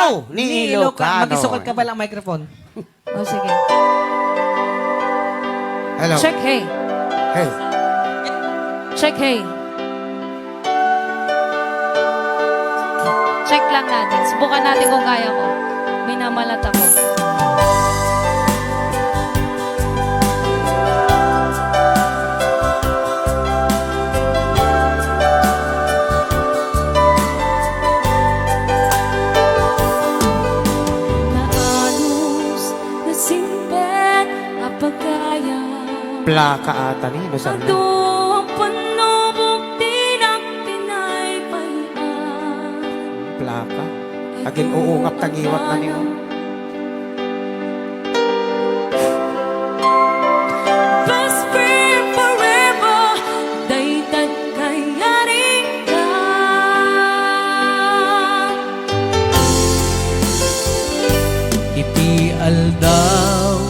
Au ni Ilocano. Magisukat ka pala ang microphone. O, sige. Hello. Check, hey. Hey. Check, hey. Check lang natin. Subukan natin kung kaya ko. Minamalat ako. Naanos na simpen apagkaya. Plaka ata ni Lusan. Ado ang panubok din ang pinaypayan. Plaka. Agin uungap tagiwat na niyo. Best friend forever, daytag kayaring ka. Iti aldaw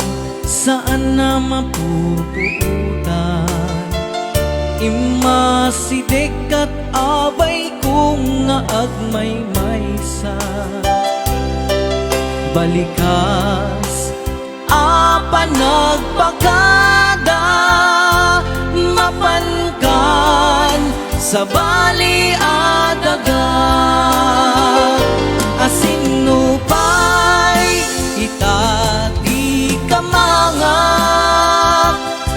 saan na mapuputan. Imasidik at abay kung nga agmay-maysa. Balikas apa nagpagada, mapankan sa bali adaga. Asino pa'y itati ka mga,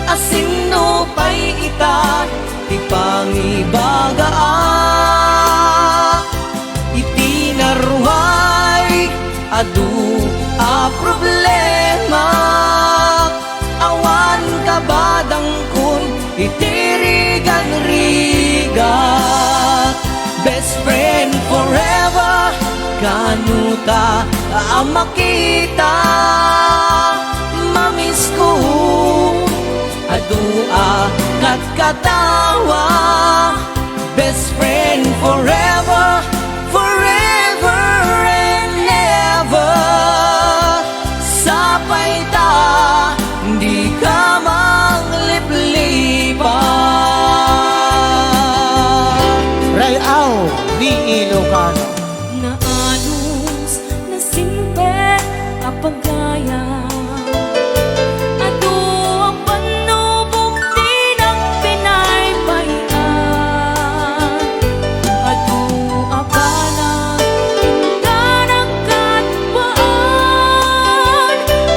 asino pa'y itati pangibaga. Itinaruhay adu a problema, awan kabadang kun itirigan-rigat. Best friend forever, kanuta ang makita. Mamiss ko adua kat katawa. Best friend forever, forever and ever. Sapay ta, di ka mangliplipan. Rayaw ni Ilocano. Naanos na simpen apagkaya. Ado ang panubok din ang pinaypayan. Ado abana indarang katwaan.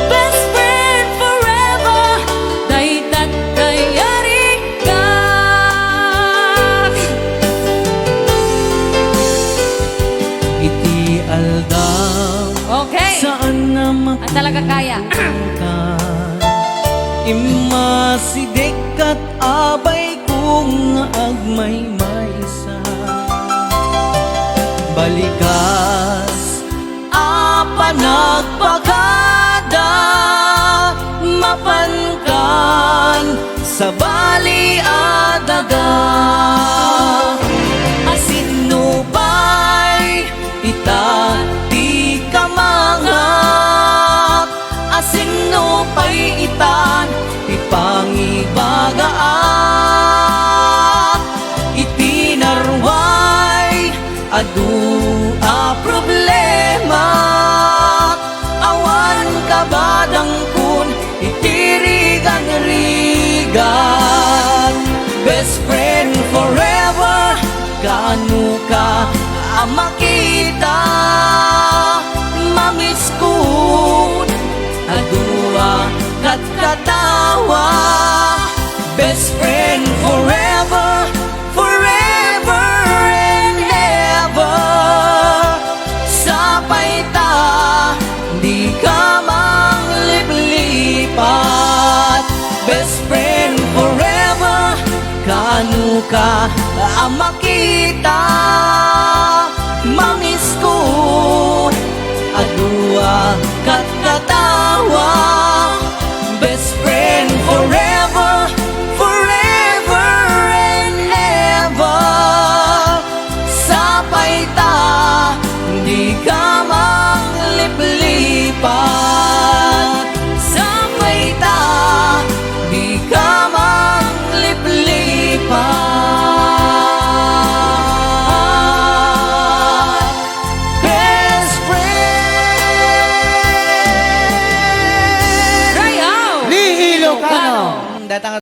Best friend forever, daytag kayaring ka. Iti aldaw Okay. saan na Ang talaga kaya. mapupuntan. Imasidik at abay kung agmay-maysa. Balikas apa nagpagada, mapankan sa bali adaga. Asino ba'y itati ka mga, asino pa'y itan ipangibaga. Itinarway adu a problema, awan kabadang kun itirigan-rigan. Best friend forever, kanu ka ang makita. Mamiss ko adua kat katawa. Best friend forever, forever and ever. Sapay ta, di ka mangliplipat. Best friend forever, kanu ka ang makita. Mamiss ko adua kat katawa. Best friend forever, forever and ever. Sapay ta, di ka mangliplipan. Sapay ta, di ka mangliplipan. datang